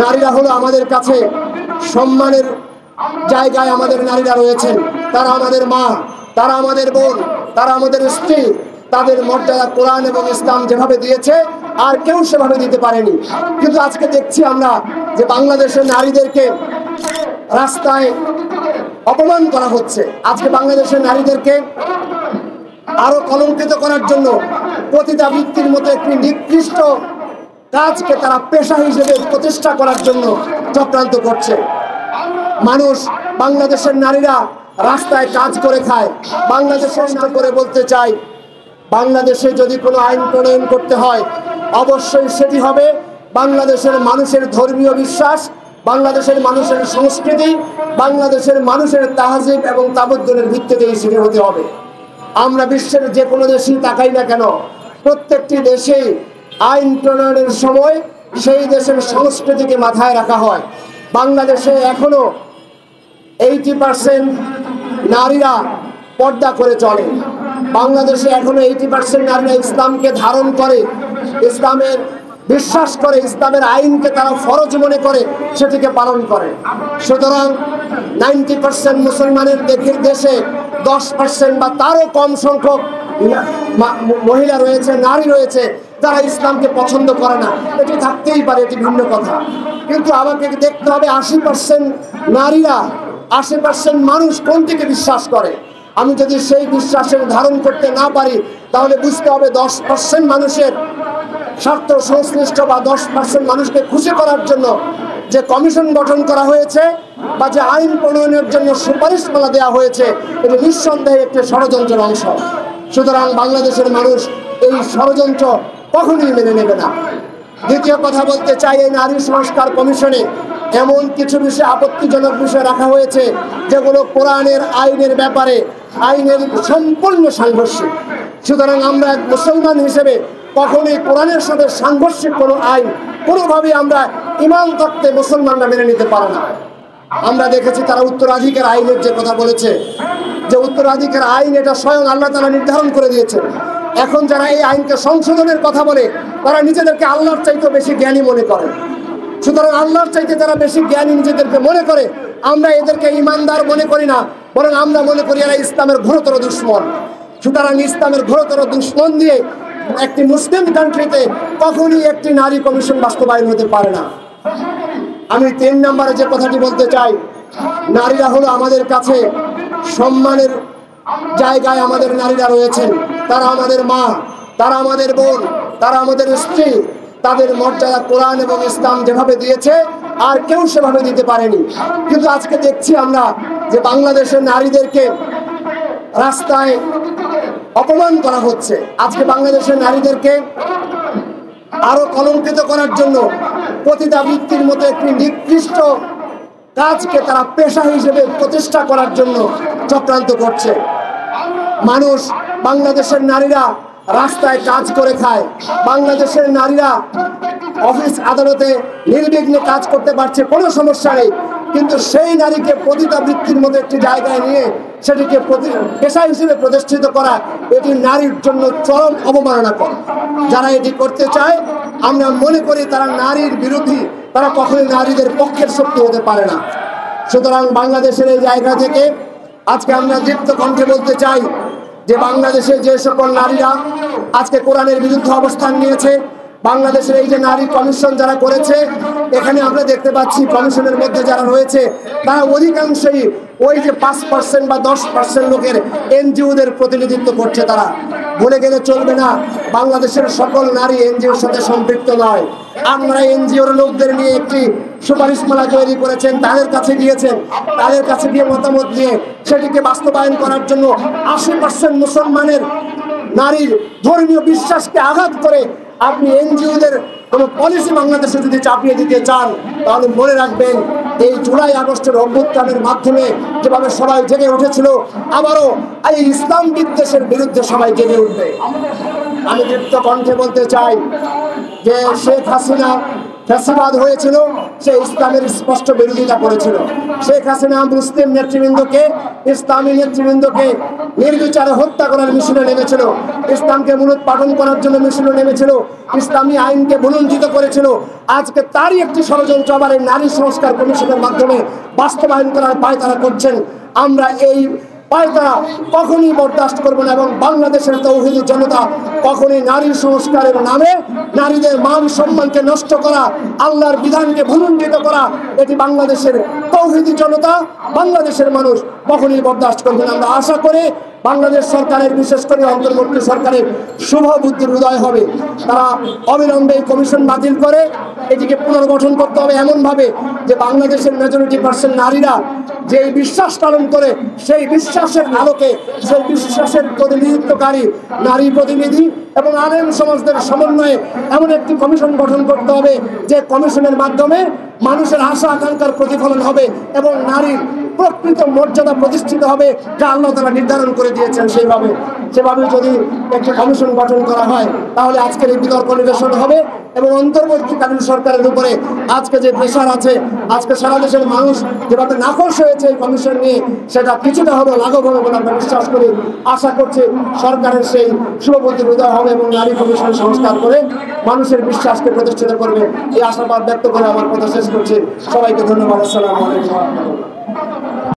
নারীরা হলো আমাদের কাছে সম্মানের জায়গায় আমাদের নারীরা রয়েছেন। তারা আমাদের মা, তারা আমাদের বোন, তারা আমাদের স্ত্রী। তাদের মর্যাদা কোরআন এবং ইসলাম যেভাবে দিয়েছে আর কেউ সেভাবে দিতে পারেনি। কিন্তু আজকে দেখছি আমরা যে বাংলাদেশের নারীদেরকে রাস্তায় অপমান করা হচ্ছে। আজকে বাংলাদেশের নারীদেরকে আরো কলঙ্কিত করার জন্য পতিতাবৃত্তির মতো একটি নিকৃষ্ট কাজকে তারা পেশা হিসেবে প্রতিষ্ঠা করার জন্য চক্রান্ত করছে। মানুষ, বাংলাদেশের নারীরা রাস্তায় কাজ করে খায়। বাংলাদেশের করে বলতে চাই, বাংলাদেশে যদি কোনো আইন প্রণয়ন করতে হয় অবশ্যই সেটি হবে বাংলাদেশের মানুষের ধর্মীয় বিশ্বাস, বাংলাদেশের মানুষের সংস্কৃতি, বাংলাদেশের মানুষের তাহজিব এবং তাবদ্দুনের ভিত্তিতেই সেটি হতে হবে। আমরা বিশ্বের যে কোনো দেশেই তাকাই না কেন, প্রত্যেকটি দেশেই আইন প্রণয়নের সময় সেই দেশের সংস্কৃতিকে মাথায় রাখা হয়। বাংলাদেশে এখনো 80% নারীরা পর্দা করে চলে। বাংলাদেশে এখনো 80% নারীরা ইসলামকে ধারণ করে, ইসলামের বিশ্বাস করে, ইসলামের আইনকে তারা ফরজ মনে করে সেটিকে পালন করে। সুতরাং 90% মুসলমানের দেশে 10% বা তারও কম সংখ্যক মহিলা রয়েছে, নারী রয়েছে যারা ইসলামকে পছন্দ করে না। এটি থাকতেই পারে, এটি ভিন্ন কথা। কিন্তু আমাকে দেখতে হবে 80% নারীরা, 80% মানুষ কোনটিকে বিশ্বাস করে। আমি যদি সেই বিশ্বাসের ধারণ করতে না পারি তাহলে বুঝতে হবে 10% মানুষের স্বার্থ সংশ্লিষ্ট বা 10% মানুষকে খুশি করার জন্য যে কমিশন গঠন করা হয়েছে বা যে আইন প্রণয়নের জন্য সুপারিশমালা দেওয়া হয়েছে এটি নিঃসন্দেহে একটি ষড়যন্ত্রের অংশ। সুতরাং বাংলাদেশের মানুষ এই ষড়যন্ত্র কখনোই মেনে নেবে না। দ্বিতীয় কথা বলতে চাই, এই নারী সংস্কার কমিশনে এমন কিছু বিষয়, আপত্তিজনক বিষয় রাখা হয়েছে যেগুলো কোরআনের আইনের ব্যাপারে আইনের সম্পূর্ণ সাংঘর্ষিক। সুতরাং আমরা এক মুসলমান হিসেবে কখনোই কোরআনের সাথে সাংঘর্ষিক কোনো আইন কোনোভাবেই আমরা ইমান তত্ত্বে মুসলমানরা মেনে নিতে পারে না। আমরা দেখেছি তারা উত্তরাধিকার আইনের যে কথা বলেছে, যে উত্তরাধিকার আইন এটা স্বয়ং আল্লাহ তাআলা নির্ধারণ করে দিয়েছে। এখন যারা এই আইনকে সংশোধনের কথা বলে তারা নিজেদেরকে আল্লাহর চাইতে বেশি জ্ঞানী মনে করে। সুতরাং আল্লাহর চাইতে যারা বেশি জ্ঞানী নিজেদেরকে মনে করে, আমরা এদেরকে ইমানদার মনে করি না, বরং আমরা মনে করি এরা ইসলামের ঘোরতর দুশমন। সুতরাং ইসলামের ঘোরতর দুশমন দিয়ে একটি মুসলিম কান্ট্রিতে কখনই একটি নারী কমিশন বাস্তবায়ন হতে পারে না। আমি 3 নম্বরে যে কথাটি বলতে চাই, নারীরা হলো আমাদের কাছে সম্মানের জায়গায় আমাদের নারীরা রয়েছেন। তারা আমাদের মা, তারা আমাদের বোন, তারা আমাদের স্ত্রী। তাদের মর্যাদা কোরআন এবং ইসলাম যেভাবে দিয়েছে আর কেউ সেভাবে দিতে পারেনি। কিন্তু আজকে দেখছি আমরা যে বাংলাদেশের নারীদেরকে রাস্তায় অপমান করা হচ্ছে। আজকে বাংলাদেশের নারীদেরকে আরো কলঙ্কিত করার জন্য পতিতাবৃত্তির মতো একটি নিকৃষ্ট কাজকে তারা পেশা হিসেবে প্রতিষ্ঠা করার জন্য চক্রান্ত করছে। মানুষ, বাংলাদেশের নারীরা রাস্তায় কাজ করে খায়। বাংলাদেশের নারীরা অফিস আদালতে নির্বিঘ্নে কাজ করতে পারছে, কোনো সমস্যা নেই। কিন্তু সেই নারীকে পতিতাবৃত্তির মতো একটি জায়গায় নিয়ে সেটিকে পেশা হিসেবে প্রতিষ্ঠিত করা, এটি নারীর জন্য চরম অবমাননাকর। যারা এটি করতে চায় আমরা মনে করি তারা নারীর বিরোধী, তারা কখনোই নারীদের পক্ষের শক্তি হতে পারে না। সুতরাং বাংলাদেশের এই জায়গা থেকে আজকে আমরা দীপ্ত কণ্ঠে বলতে চাই যে বাংলাদেশে যে সকল নারীরা আজকে কোরআনের বিরুদ্ধে অবস্থান নিয়েছে, বাংলাদেশের এই যে নারী কমিশন যারা করেছে, এখানে আমরা দেখতে পাচ্ছি কমিশনের মধ্যে যারা রয়েছে তারা অধিকাংশই ওই যে 5% বা 10% লোকের এনজিওদের প্রতিনিধিত্ব করছে। তারা ভুলে গেলে চলবে না, বাংলাদেশের সকল নারী এনজিওর সাথে সম্পৃক্ত নয়। আমরা এনজিওর লোকদের নিয়ে একটি সুপারিশমালা তৈরি করেছেন, তাদের কাছে গিয়েছেন, তাদের কাছে গিয়ে মতামত দিয়ে সেটিকে বাস্তবায়ন করার জন্য 80% মুসলমানের নারীর ধর্মীয় বিশ্বাসকে আঘাত করে আপনি এনজিওদের কোনো পলিসি বাংলাদেশে যদি চাপিয়ে দিতে চান তাহলে মনে রাখবেন এই জুলাই আগস্টের অভ্যুত্থানের মাধ্যমে যেভাবে সবাই জেগে উঠেছিল, আবারও এই ইসলাম বিদ্বেষের বিরুদ্ধে সবাই জেগে উঠবে। আমি দীপ্ত কণ্ঠে বলতে চাই যে শেখ হাসিনা ফ্যাসিবাদ হয়েছিল, সে ইসলামের স্পষ্ট বিরোধিতা করেছিল। শেখ হাসিনা মুসলিম নেতৃবৃন্দকে, ইসলামী নেতৃবৃন্দকে নির্বিচারে হত্যা করার মিশনে নেমেছিল, ইসলামকে মূলোৎপাটন করার জন্য মিশনে নেমেছিল, ইসলামী আইনকে ভুলুণ্ঠিত করেছিল। আজকে তারই একটি ষড়যন্ত্র আবার এই নারী সংস্কার কমিশনের মাধ্যমে বাস্তবায়ন করার পায়তারা করছেন। আমরা এই পায়তারা কখনই বরদাস্ত করবো না, এবং বাংলাদেশের তৌহিদি জনতা কখনই নারী সংস্কারের নামে নারীদের মান সম্মানকে নষ্ট করা, আল্লাহর বিধানকে ভুলুণ্ঠিত করা, এটি বাংলাদেশের তৌহিদি জনতা, বাংলাদেশের মানুষ কখনই বরদাস্ত করবে না। আমরা আশা করি বাংলাদেশ সরকারের, বিশেষ করে অন্তর্বর্তী সরকারের শুভ বুদ্ধির উদয় হবে। তারা অবিলম্বে এই কমিশন বাতিল করে এটিকে পুনর্গঠন করতে হবে এমনভাবে যে বাংলাদেশের মেজরিটি পার্সেন্ট নারীরা যে বিশ্বাস পালন করে, সেই বিশ্বাসের আলোকে, সেই বিশ্বাসের প্রতিনিধিত্বকারী নারী প্রতিনিধি এবং আলেম সমাজদের সমন্বয়ে এমন একটি কমিশন গঠন করতে হবে যে কমিশনের মাধ্যমে মানুষের আশা আকাঙ্ক্ষার প্রতিফলন হবে এবং নারীর প্রকৃত মর্যাদা প্রতিষ্ঠিত হবে, যা আল্লাহ তাআলা নির্ধারণ করে দিয়েছেন। সেভাবে যদি একটি কমিশন গঠন করা হয় তাহলে আজকের এই বিতর্ক নিরসন হবে এবং অন্তর্বর্তীকালীন সরকারের উপরে আজকে যে প্রেশার আছে, আজকে সারা দেশের মানুষ যেভাবে নাখোশ হয়েছে এই কমিশন নিয়ে, সেটা কিছুটা হলেও লাঘব হবে বলে আমরা বিশ্বাস করি। আশা করছি সরকারের সেই শুভবুদ্ধির উদয় হবে এবং নারী কমিশন সংস্কার করে মানুষের বিশ্বাসকে প্রতিষ্ঠিত করবে, এই আশাবাদ ব্যক্ত করে আমার কথা শেষ করছি। সবাইকে ধন্যবাদ। আসসালামু আলাইকুম।